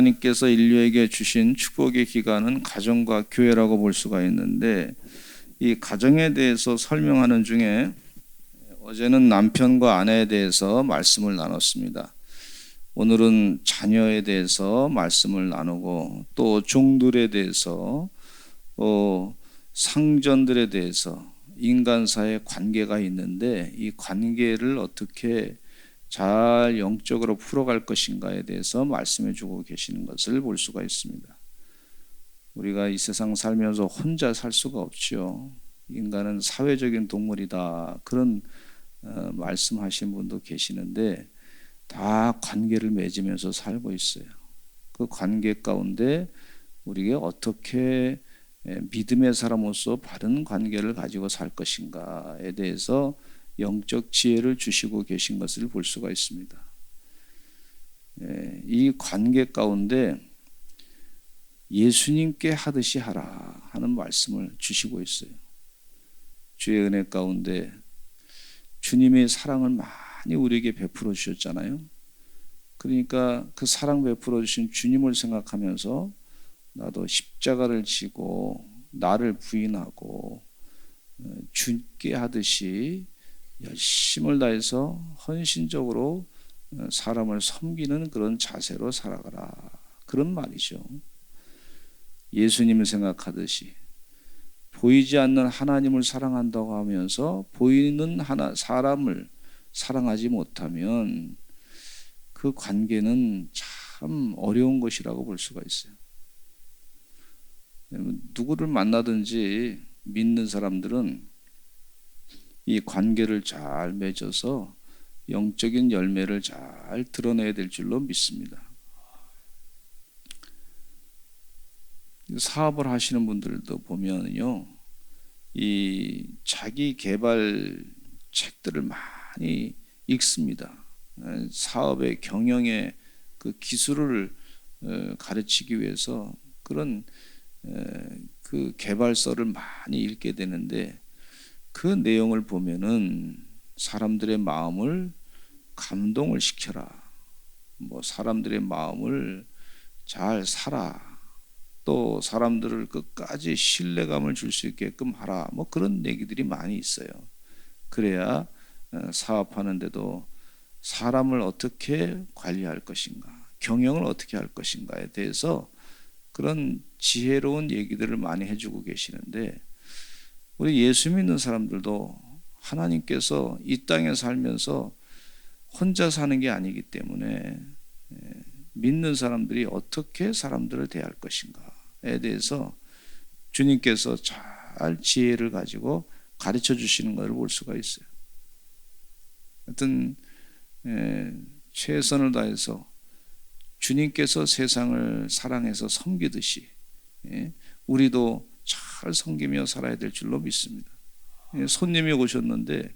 하나님께서 인류에게 주신 축복의 기관은 가정과 교회라고 볼 수가 있는데, 이 가정에 대해서 설명하는 중에 어제는 남편과 아내에 대해서 말씀을 나눴습니다. 오늘은 자녀에 대해서 말씀을 나누고, 또 종들에 대해서, 상전들에 대해서, 인간사의 관계가 있는데 이 관계를 어떻게 잘 영적으로 풀어갈 것인가에 대해서 말씀해 주고 계시는 것을 볼 수가 있습니다. 우리가 이 세상 살면서 혼자 살 수가 없죠. 인간은 사회적인 동물이다, 그런 말씀하신 분도 계시는데, 다 관계를 맺으면서 살고 있어요. 그 관계 가운데 우리가 어떻게 믿음의 사람으로서 바른 관계를 가지고 살 것인가에 대해서 영적 지혜를 주시고 계신 것을 볼 수가 있습니다. 이 관계 가운데 예수님께 하듯이 하라 하는 말씀을 주시고 있어요. 주의 은혜 가운데 주님의 사랑을 많이 우리에게 베풀어 주셨잖아요. 그러니까 그 사랑 베풀어 주신 주님을 생각하면서 나도 십자가를 지고 나를 부인하고 주께 하듯이 열심을 다해서 헌신적으로 사람을 섬기는 그런 자세로 살아가라, 그런 말이죠. 예수님을 생각하듯이 보이지 않는 하나님을 사랑한다고 하면서 보이는 사람을 사랑하지 못하면 그 관계는 참 어려운 것이라고 볼 수가 있어요. 누구를 만나든지 믿는 사람들은 이 관계를 잘 맺어서 영적인 열매를 잘 드러내야 될 줄로 믿습니다. 사업을 하시는 분들도 보면요, 이 자기 개발 책들을 많이 읽습니다. 사업의 경영의 그 기술을 가르치기 위해서 그런 그 개발서를 많이 읽게 되는데, 그 내용을 보면은 사람들의 마음을 감동을 시켜라, 뭐 사람들의 마음을 잘 사라, 또 사람들을 끝까지 신뢰감을 줄 수 있게끔 하라, 뭐 그런 얘기들이 많이 있어요. 그래야 사업하는데도 사람을 어떻게 관리할 것인가, 경영을 어떻게 할 것인가에 대해서 그런 지혜로운 얘기들을 많이 해주고 계시는데, 우리 예수 믿는 사람들도 하나님께서 이 땅에 살면서 혼자 사는 게 아니기 때문에 믿는 사람들이 어떻게 사람들을 대할 것인가에 대해서 주님께서 잘 지혜를 가지고 가르쳐 주시는 것을 볼 수가 있어요. 하여튼 최선을 다해서 주님께서 세상을 사랑해서 섬기듯이 우리도 잘 섬기며 살아야 될 줄로 믿습니다. 손님이 오셨는데,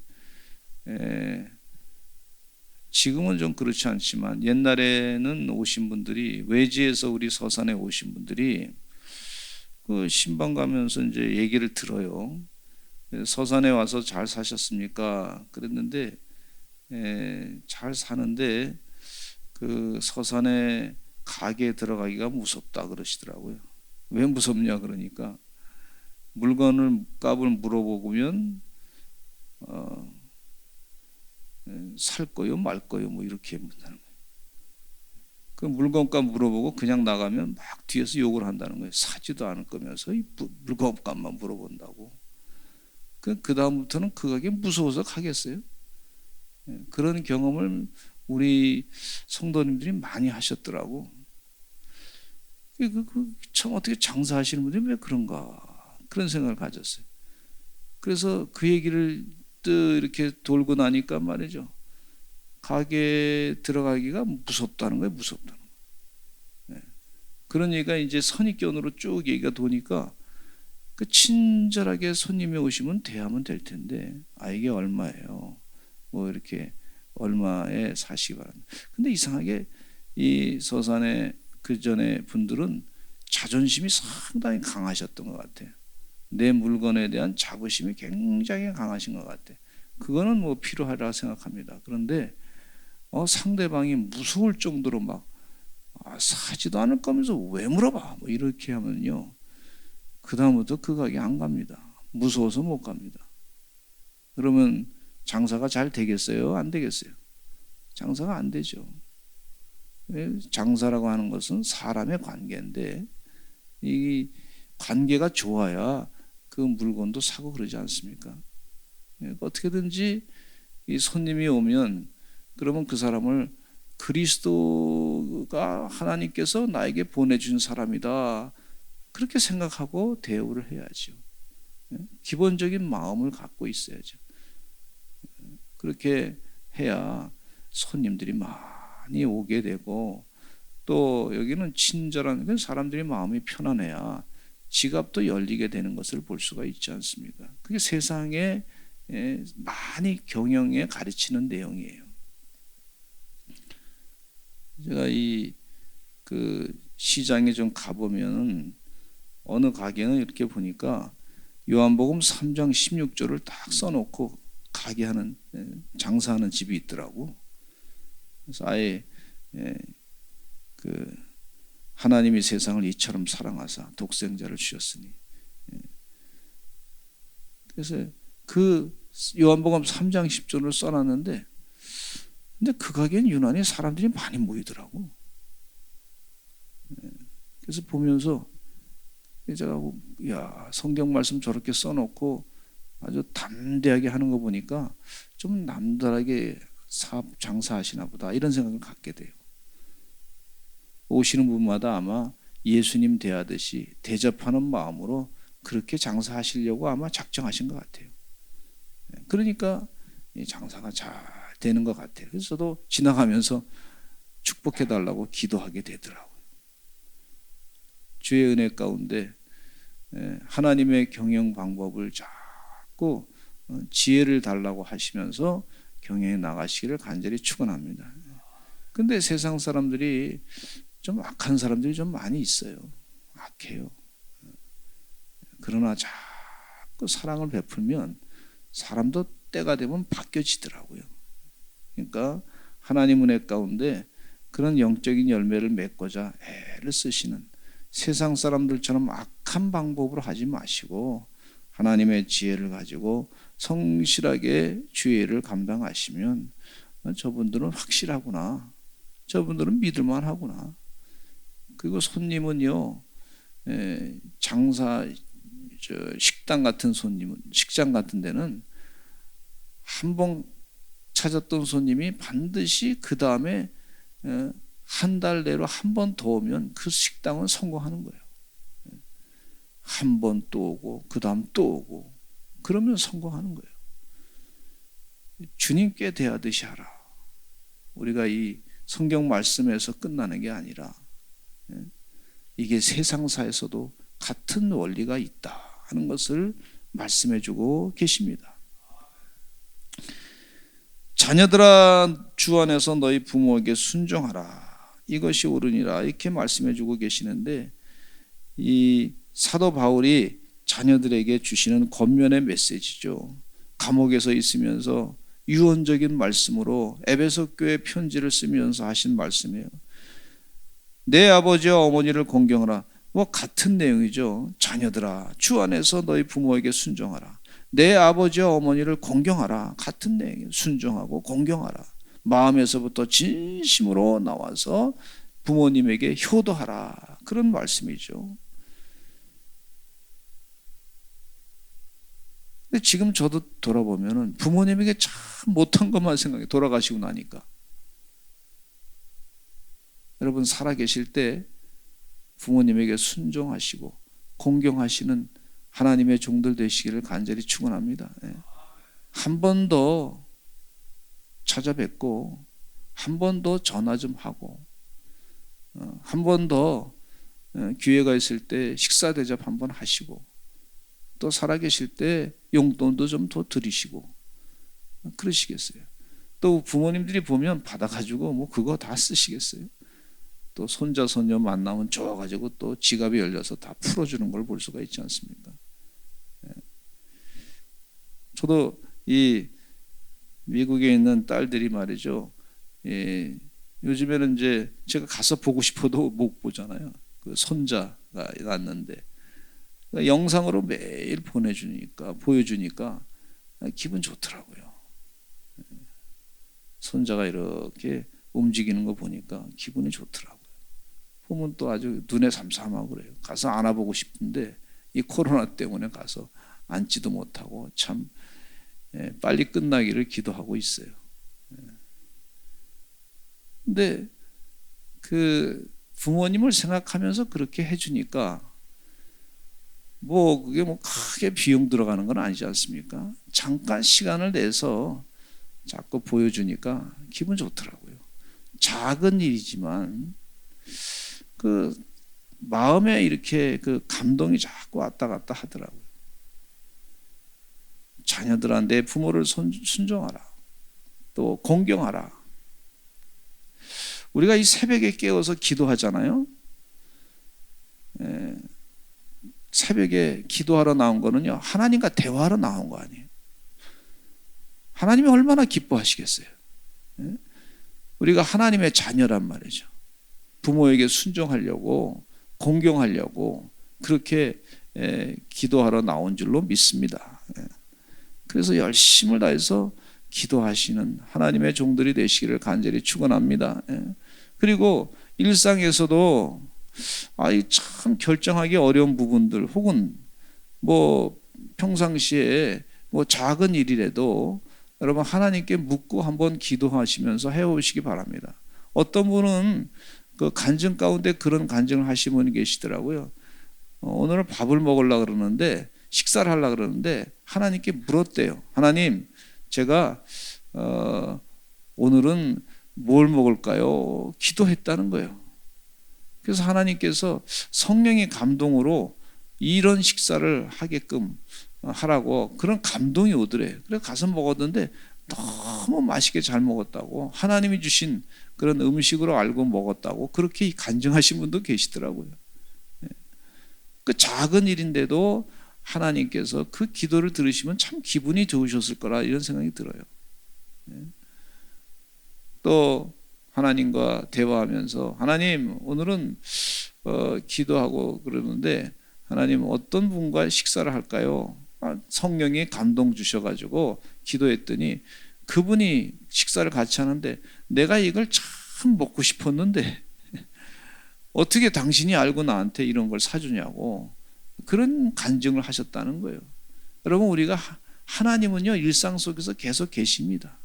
지금은 좀 그렇지 않지만 옛날에는 오신 분들이, 외지에서 우리 서산에 오신 분들이 그 신방 가면서 이제 얘기를 들어요. 서산에 와서 잘 사셨습니까? 그랬는데 잘 사는데 그 서산에 가게에 들어가기가 무섭다 그러시더라고요. 왜 무섭냐 그러니까, 물건을 값을 물어보면 살 거요 말 거요 뭐 이렇게 묻는 거예요. 그 물건값 물어보고 그냥 나가면 막 뒤에서 욕을 한다는 거예요. 사지도 않을 거면서 이 물건값만 물어본다고. 그 다음부터는 그 가게 무서워서 가겠어요? 그런 경험을 우리 성도님들이 많이 하셨더라고. 참 어떻게 장사하시는 분들이 왜 그런가, 그런 생각을 가졌어요. 그래서 그 얘기를 또 이렇게 돌고 나니까 말이죠, 가게에 들어가기가 무섭다는 거예요. 무섭다는 거예요. 그런 얘기가 이제 선입견으로 쭉 얘기가 도니까 그 친절하게 손님이 오시면 대하면 될 텐데, 이게 얼마예요, 뭐 이렇게 얼마에 사시기 바랍니다. 근데 이상하게 이 서산의 그 전에 분들은 자존심이 상당히 강하셨던 것 같아요. 내 물건에 대한 자부심이 굉장히 강하신 것 같아요. 그거는 뭐 필요하리라 생각합니다. 그런데 상대방이 무서울 정도로 막 사지도 않을 거면서 왜 물어봐? 뭐 이렇게 하면요, 그 다음부터 그 가게 안 갑니다. 무서워서 못 갑니다. 그러면 장사가 잘 되겠어요? 안 되겠어요? 장사가 안 되죠. 장사라고 하는 것은 사람의 관계인데, 이 관계가 좋아야 그 물건도 사고 그러지 않습니까? 어떻게든지 이 손님이 오면, 그러면 그 사람을 그리스도가 하나님께서 나에게 보내준 사람이다, 그렇게 생각하고 대우를 해야죠. 기본적인 마음을 갖고 있어야죠. 그렇게 해야 손님들이 많이 오게 되고, 또 여기는 친절한 사람들이 마음이 편안해야 지갑도 열리게 되는 것을 볼 수가 있지 않습니까? 그게 세상에 많이 경영에 가르치는 내용이에요. 제가 그 시장에 좀 가보면 어느 가게는 이렇게 보니까 요한복음 3장 16절을 딱 써놓고 가게 하는, 장사하는 집이 있더라고. 그래서 아예 그 하나님이 세상을 이처럼 사랑하사 독생자를 주셨으니, 그래서 그 요한복음 3장 10절을 써놨는데, 근데 그 가게는 유난히 사람들이 많이 모이더라고. 그래서 보면서 제가, 야, 성경 말씀 저렇게 써놓고 아주 담대하게 하는 거 보니까 좀 남다르게 사업 장사하시나 보다, 이런 생각을 갖게 돼요. 오시는 분마다 아마 예수님 대하듯이 대접하는 마음으로 그렇게 장사하시려고 아마 작정하신 것 같아요. 그러니까 장사가 잘 되는 것 같아요. 그래서 저도 지나가면서 축복해 달라고 기도하게 되더라고요. 주의 은혜 가운데 하나님의 경영 방법을 자꾸 지혜를 달라고 하시면서 경영에 나가시기를 간절히 축원합니다. 근데 세상 사람들이 좀 악한 사람들이 좀 많이 있어요. 악해요. 그러나 자꾸 사랑을 베풀면 사람도 때가 되면 바뀌어지더라고요. 그러니까 하나님 은혜 가운데 그런 영적인 열매를 맺고자 애를 쓰시는, 세상 사람들처럼 악한 방법으로 하지 마시고 하나님의 지혜를 가지고 성실하게 주의 일을 감당하시면 저분들은 확실하구나, 저분들은 믿을만 하구나. 그리고 손님은요, 장사, 식당 같은 손님은, 식장 같은 데는 한 번 찾았던 손님이 반드시 그 다음에 한 달 내로 한 번 더 오면 그 식당은 성공하는 거예요. 한 번 또 오고 그 다음 또 오고, 그러면 성공하는 거예요. 주님께 대하듯이 하라. 우리가 이 성경 말씀에서 끝나는 게 아니라 이게 세상사에서도 같은 원리가 있다 하는 것을 말씀해 주고 계십니다. 자녀들아, 주 안에서 너희 부모에게 순종하라, 이것이 옳으니라, 이렇게 말씀해 주고 계시는데, 이 사도 바울이 자녀들에게 주시는 권면의 메시지죠. 감옥에서 있으면서 유언적인 말씀으로 에베소 교회 편지를 쓰면서 하신 말씀이에요. 내 아버지와 어머니를 공경하라. 뭐 같은 내용이죠. 자녀들아, 주 안에서 너희 부모에게 순종하라. 내 아버지와 어머니를 공경하라. 같은 내용이에요. 순종하고 공경하라. 마음에서부터 진심으로 나와서 부모님에게 효도하라. 그런 말씀이죠. 근데 지금 저도 돌아보면 부모님에게 참 못한 것만 생각해, 돌아가시고 나니까. 여러분, 살아계실 때 부모님에게 순종하시고 공경하시는 하나님의 종들 되시기를 간절히 축원합니다. 한 번 더 찾아뵙고, 한 번 더 전화 좀 하고, 한 번 더 기회가 있을 때 식사 대접 한번 하시고, 또 살아계실 때 용돈도 좀 더 드리시고 그러시겠어요. 또 부모님들이 보면 받아가지고 뭐 그거 다 쓰시겠어요. 또 손자 손녀 만나면 좋아가지고 또 지갑이 열려서 다 풀어주는 걸 볼 수가 있지 않습니까? 저도 이 미국에 있는 딸들이 말이죠, 요즘에는 이제 제가 가서 보고 싶어도 못 보잖아요. 그 손자가 낳았는데 영상으로 매일 보여주니까 기분 좋더라고요. 손자가 이렇게 움직이는 거 보니까 기분이 좋더라고요. 보면 또 아주 눈에 삼삼하고 그래요. 가서 안아보고 싶은데 이 코로나 때문에 가서 앉지도 못하고 참 빨리 끝나기를 기도하고 있어요. 근데 그 부모님을 생각하면서 그렇게 해주니까 그게 크게 비용 들어가는 건 아니지 않습니까? 잠깐 시간을 내서 자꾸 보여주니까 기분 좋더라고요. 작은 일이지만 그 마음에 이렇게 그 감동이 자꾸 왔다 갔다 하더라고요. 자녀들아, 내 부모를 순종하라. 또 공경하라. 우리가 이 새벽에 깨어서 기도하잖아요. 새벽에 기도하러 나온 거는요, 하나님과 대화하러 나온 거 아니에요. 하나님이 얼마나 기뻐하시겠어요. 우리가 하나님의 자녀란 말이죠. 부모에게 순종하려고, 공경하려고 그렇게 기도하러 나온 줄로 믿습니다. 그래서 열심을 다해서 기도하시는 하나님의 종들이 되시기를 간절히 축원합니다. 그리고 일상에서도 참 결정하기 어려운 부분들, 혹은 평상시에 작은 일이라도 여러분 하나님께 묻고 한번 기도하시면서 해오시기 바랍니다. 어떤 분은 그 간증 가운데 그런 간증을 하시는 분이 계시더라고요. 오늘은 밥을 먹으려고 그러는데, 식사를 하려고 그러는데 하나님께 물었대요. 하나님, 제가 오늘은 뭘 먹을까요? 기도했다는 거예요. 그래서 하나님께서 성령의 감동으로 이런 식사를 하게끔 하라고 그런 감동이 오더래요. 그래서 가서 먹었는데 너무 맛있게 잘 먹었다고, 하나님이 주신 그런 음식으로 알고 먹었다고 그렇게 간증하신 분도 계시더라고요. 그 작은 일인데도 하나님께서 그 기도를 들으시면 참 기분이 좋으셨을 거라 이런 생각이 들어요. 또 하나님과 대화하면서, 하나님, 오늘은 기도하고 그러는데 하나님 어떤 분과 식사를 할까요? 성령이 감동 주셔가지고 기도했더니 그분이 식사를 같이 하는데 내가 이걸 참 먹고 싶었는데 어떻게 당신이 알고 나한테 이런 걸 사주냐고 그런 간증을 하셨다는 거예요. 여러분, 우리가 하나님은요 일상 속에서 계속 계십니다.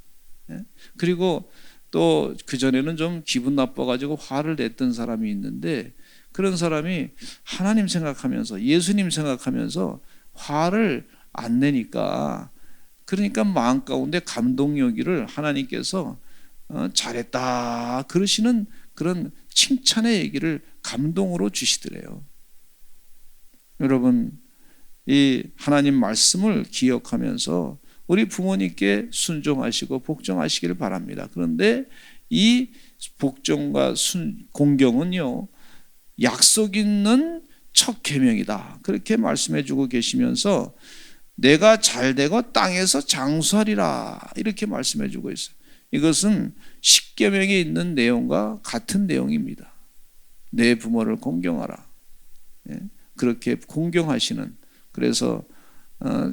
그리고 또 그전에는 좀 기분 나빠가지고 화를 냈던 사람이 있는데, 그런 사람이 하나님 생각하면서 예수님 생각하면서 화를 안 내니까, 그러니까 마음 가운데 감동여기를 하나님께서 잘했다 그러시는 그런 칭찬의 얘기를 감동으로 주시더래요. 여러분, 이 하나님 말씀을 기억하면서 우리 부모님께 순종하시고 복종하시기를 바랍니다. 그런데 이 복종과 공경은요, 약속 있는 첫 계명이다 그렇게 말씀해 주고 계시면서 내가 잘되고 땅에서 장수하리라 이렇게 말씀해 주고 있어요. 이것은 십계명에 있는 내용과 같은 내용입니다. 내 부모를 공경하라. 그렇게 공경하시는, 그래서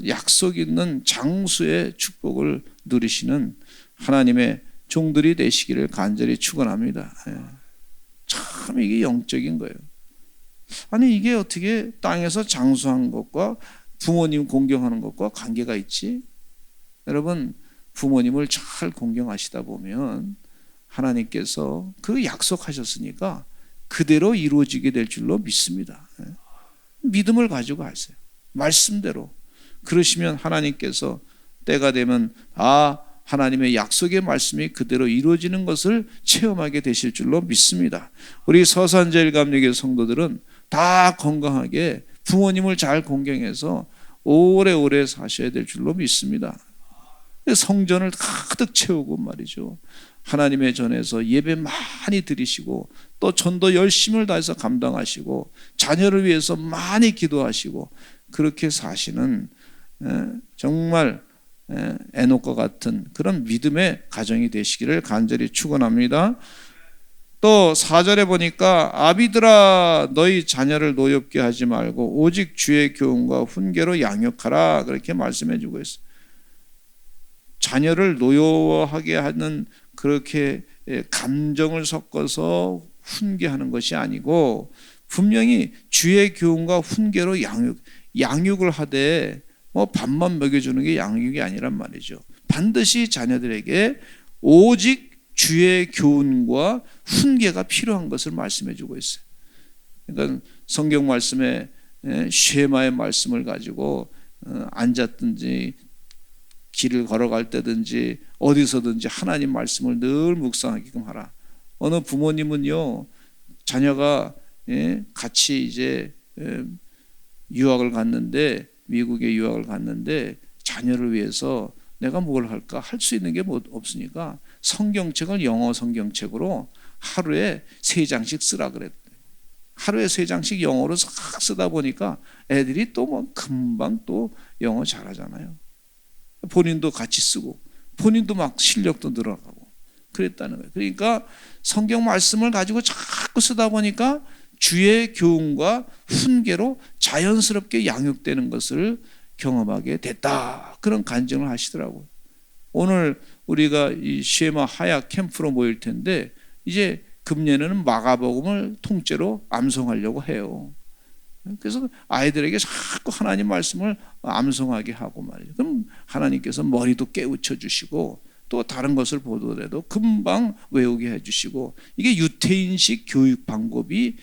약속 있는 장수의 축복을 누리시는 하나님의 종들이 되시기를 간절히 축원합니다. 참 이게 영적인 거예요. 아니, 이게 어떻게 땅에서 장수한 것과 부모님 공경하는 것과 관계가 있지? 여러분, 부모님을 잘 공경하시다 보면 하나님께서 그 약속하셨으니까 그대로 이루어지게 될 줄로 믿습니다. 믿음을 가지고 하세요. 말씀대로. 그러시면 하나님께서 때가 되면 하나님의 약속의 말씀이 그대로 이루어지는 것을 체험하게 되실 줄로 믿습니다. 우리 서산제일감리교 성도들은 다 건강하게 부모님을 잘 공경해서 오래오래 사셔야 될 줄로 믿습니다. 성전을 가득 채우고 말이죠, 하나님의 전에서 예배 많이 드리시고 또 전도 열심을 다해서 감당하시고 자녀를 위해서 많이 기도하시고 그렇게 사시는 정말 에녹과 같은 그런 믿음의 가정이 되시기를 간절히 축원합니다. 또 4절에 보니까 아비들아 너희 자녀를 노엽게 하지 말고 오직 주의 교훈과 훈계로 양육하라 그렇게 말씀해 주고 있어요. 자녀를 노여워하게 하는 그렇게 감정을 섞어서 훈계하는 것이 아니고 분명히 주의 교훈과 훈계로 양육을 하되 밥만 먹여주는 게 양육이 아니란 말이죠. 반드시 자녀들에게 오직 주의 교훈과 훈계가 필요한 것을 말씀해 주고 있어요. 그러니까 성경 말씀에 쉐마의 말씀을 가지고 앉았든지 길을 걸어갈 때든지 어디서든지 하나님 말씀을 늘 묵상하게끔 하라. 어느 부모님은요 자녀가 같이 이제 유학을 갔는데 미국에 유학을 갔는데 자녀를 위해서 내가 뭘 할까 할 수 있는 게 없으니까 성경책을 영어 성경책으로 하루에 3장씩 쓰라 그랬대요. 하루에 3장씩 영어로 싹 쓰다 보니까 애들이 또 금방 또 영어 잘하잖아요. 본인도 같이 쓰고 본인도 막 실력도 늘어가고 그랬다는 거예요. 그러니까 성경 말씀을 가지고 자꾸 쓰다 보니까 주의 교훈과 훈계로 자연스럽게 양육되는 것을 경험하게 됐다. 그런 간증을 하시더라고요. 오늘 우리가 이 쉐마 하약 캠프로 모일 텐데 이제 금년에는 마가복음을 통째로 암송하려고 해요. 그래서 아이들에게 자꾸 하나님 말씀을 암송하게 하고 말이죠. 그럼 하나님께서 머리도 깨우쳐 주시고 또 다른 것을 보더라도 금방 외우게 해주시고 이게 유태인식 교육 방법이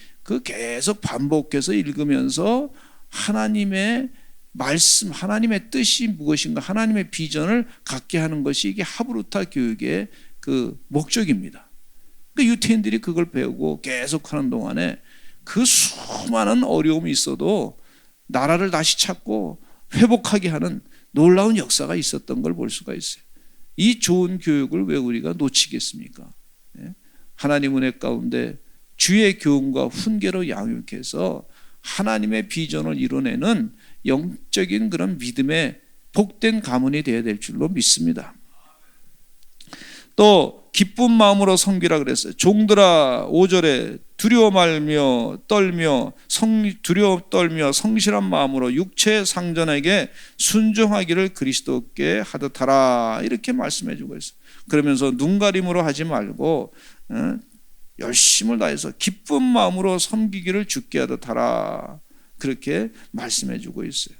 계속 반복해서 읽으면서 하나님의 말씀, 하나님의 뜻이 무엇인가, 하나님의 비전을 갖게 하는 것이 이게 하브루타 교육의 목적입니다. 유태인들이 그걸 배우고 계속하는 동안에 그 수많은 어려움이 있어도 나라를 다시 찾고 회복하게 하는 놀라운 역사가 있었던 걸 볼 수가 있어요. 이 좋은 교육을 왜 우리가 놓치겠습니까? 하나님 은혜 가운데 주의 교훈과 훈계로 양육해서 하나님의 비전을 이뤄내는 영적인 그런 믿음의 복된 가문이 되어야 될 줄로 믿습니다. 또 기쁜 마음으로 섬기라 그랬어요. 종들아 5절에 두려워 떨며 성실한 마음으로 육체의 상전에게 순종하기를 그리스도께 하듯 하라 이렇게 말씀해 주고 있어요. 그러면서 눈가림으로 하지 말고 열심을 다해서 기쁜 마음으로 섬기기를 주께 하듯 하라 그렇게 말씀해 주고 있어요.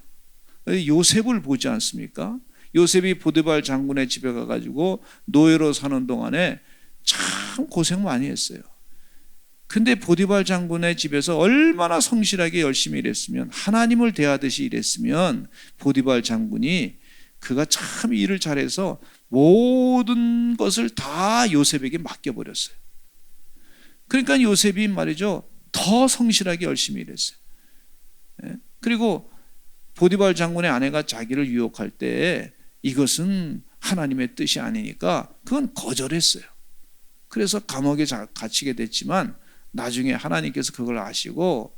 요셉을 보지 않습니까? 요셉이 보디발 장군의 집에 가가지고 노예로 사는 동안에 참 고생 많이 했어요. 근데 보디발 장군의 집에서 얼마나 성실하게 열심히 일했으면, 하나님을 대하듯이 일했으면 보디발 장군이 그가 참 일을 잘해서 모든 것을 다 요셉에게 맡겨버렸어요. 그러니까 요셉이 말이죠 더 성실하게 열심히 일했어요. 그리고 보디발 장군의 아내가 자기를 유혹할 때 이것은 하나님의 뜻이 아니니까 그건 거절했어요. 그래서 감옥에 갇히게 됐지만 나중에 하나님께서 그걸 아시고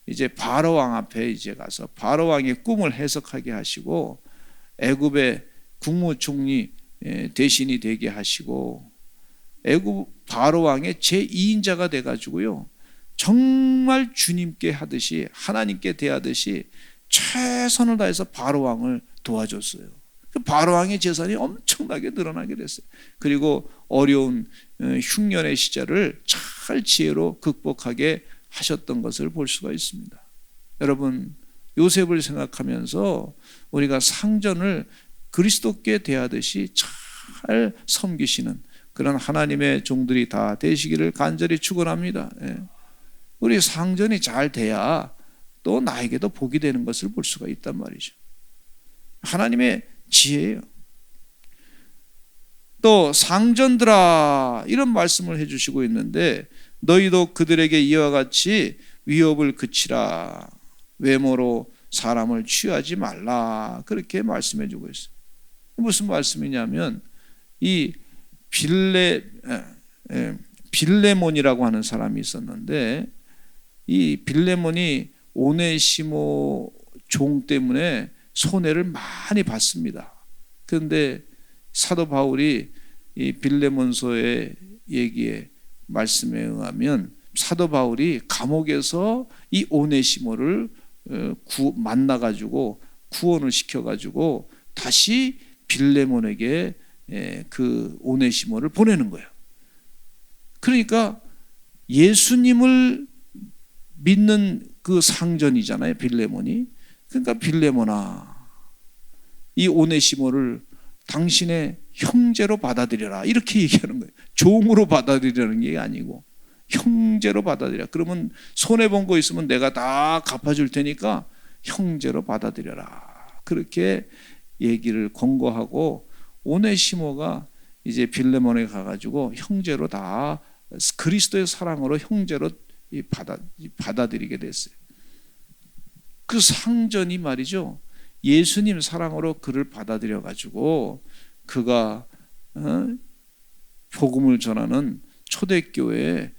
이제 바로 왕 앞에 이제 가서 바로 왕의 꿈을 해석하게 하시고 애굽의 국무총리 대신이 되게 하시고 애굽 바로 왕의 제2인자가 돼가지고요 정말 주님께 하듯이 하나님께 대하듯이 최선을 다해서 바로 왕을 도와줬어요. 바로 왕의 재산이 엄청나게 늘어나게 됐어요. 그리고 어려운 흉년의 시절을 잘 지혜로 극복하게 하셨던 것을 볼 수가 있습니다. 여러분 요셉을 생각하면서 우리가 상전을 그리스도께 대하듯이 잘 섬기시는 그런 하나님의 종들이 다 되시기를 간절히 축원합니다. 우리 상전이 잘 돼야 또 나에게도 복이 되는 것을 볼 수가 있단 말이죠. 하나님의 지혜예요. 또 상전들아 이런 말씀을 해주시고 있는데 너희도 그들에게 이와 같이 위협을 그치라 외모로 사람을 취하지 말라 그렇게 말씀해주고 있어요. 무슨 말씀이냐면 이 빌레몬이라고 하는 사람이 있었는데 이 빌레몬이 오네시모 종 때문에 손해를 많이 받습니다. 그런데 사도 바울이 이 빌레몬서의 얘기에 말씀에 의하면 사도 바울이 감옥에서 이 오네시모를 만나가지고 구원을 시켜가지고 다시 빌레몬에게 그 오네시모를 보내는 거예요. 그러니까 예수님을 믿는 그 상전이잖아요, 빌레몬이. 그러니까 빌레몬아, 이 오네시모를 당신의 형제로 받아들여라, 이렇게 얘기하는 거예요. 종으로 받아들이라는 게 아니고 형제로 받아들여. 그러면 손해본 거 있으면 내가 다 갚아줄 테니까 형제로 받아들여라, 그렇게 얘기를 권고하고, 오네시모가 이제 빌레몬에 가가지고 형제로 다 그리스도의 사랑으로 형제로 받아들이게 됐어요. 그 상전이 말이죠, 예수님 사랑으로 그를 받아들여 가지고 그가 복음을 전하는 초대교회의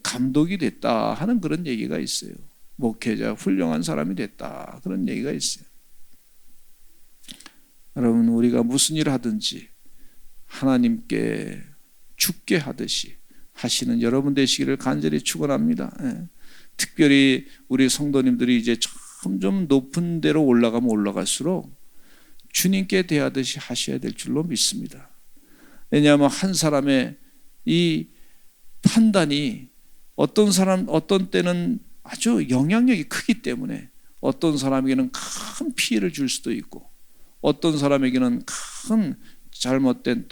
감독이 됐다 하는 그런 얘기가 있어요. 목회자 훌륭한 사람이 됐다, 그런 얘기가 있어요. 여러분, 우리가 무슨 일을 하든지 하나님께 죽게 하듯이 하시는 여러분 되시기를 간절히 축원합니다. 특별히 우리 성도님들이 이제 점점 높은 데로 올라가면 올라갈수록 주님께 대하듯이 하셔야 될 줄로 믿습니다. 왜냐하면 한 사람의 이 판단이 어떤 때는 아주 영향력이 크기 때문에 어떤 사람에게는 큰 피해를 줄 수도 있고, 어떤 사람에게는 큰 잘못된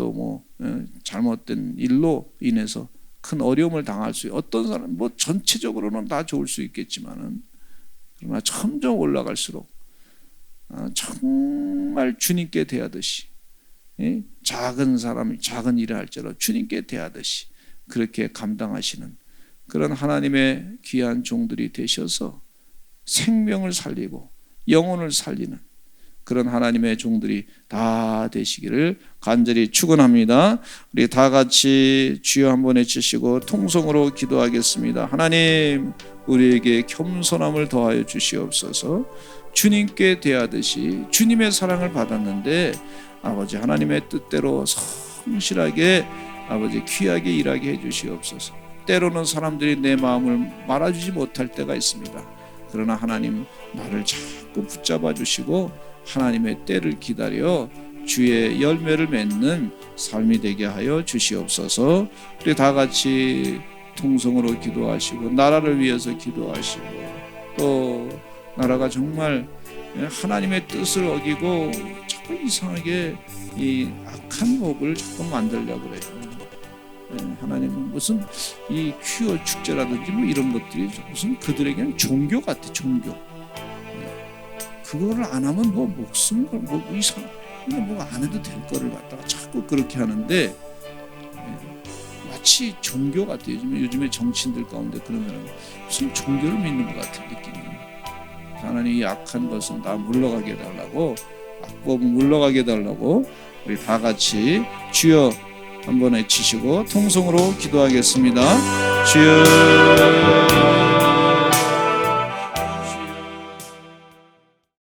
잘못된 일로 인해서 큰 어려움을 당할 수 있고, 어떤 사람 전체적으로는 다 좋을 수 있겠지만은, 그러나 점점 올라갈수록 정말 주님께 대하듯이, 작은 사람이 작은 일을 할지라도 주님께 대하듯이 그렇게 감당하시는 그런 하나님의 귀한 종들이 되셔서 생명을 살리고 영혼을 살리는 그런 하나님의 종들이 다 되시기를 간절히 축원합니다. 우리 다 같이 주여 한번 외치시고 통성으로 기도하겠습니다. 하나님, 우리에게 겸손함을 더하여 주시옵소서. 주님께 대하듯이 주님의 사랑을 받았는데 아버지 하나님의 뜻대로 성실하게 아버지 귀하게 일하게 해주시옵소서. 때로는 사람들이 내 마음을 말아주지 못할 때가 있습니다. 그러나 하나님, 나를 자꾸 붙잡아 주시고 하나님의 때를 기다려 주의 열매를 맺는 삶이 되게 하여 주시옵소서. 우리 다 같이 통성으로 기도하시고 나라를 위해서 기도하시고, 또 나라가 정말 하나님의 뜻을 어기고 자꾸 이상하게 이 악한 법을 자꾸 만들려고 그래요. 하나님, 무슨 이 퀴어 축제라든지 이런 것들이 무슨 그들에게는 종교 같아, 종교. 그거를 안 하면 목숨 이상 안 해도 될 거를 갖다가 자꾸 그렇게 하는데 마치 종교 같아요. 요즘에 정치인들 가운데 그런 사람 무슨 종교를 믿는 것 같은 느낌이. 하나님, 이 악한 것은 다 물러가게 해달라고, 악법은 물러가게 해달라고 우리 다 같이 주여 한번 외치시고 통성으로 기도하겠습니다. 주여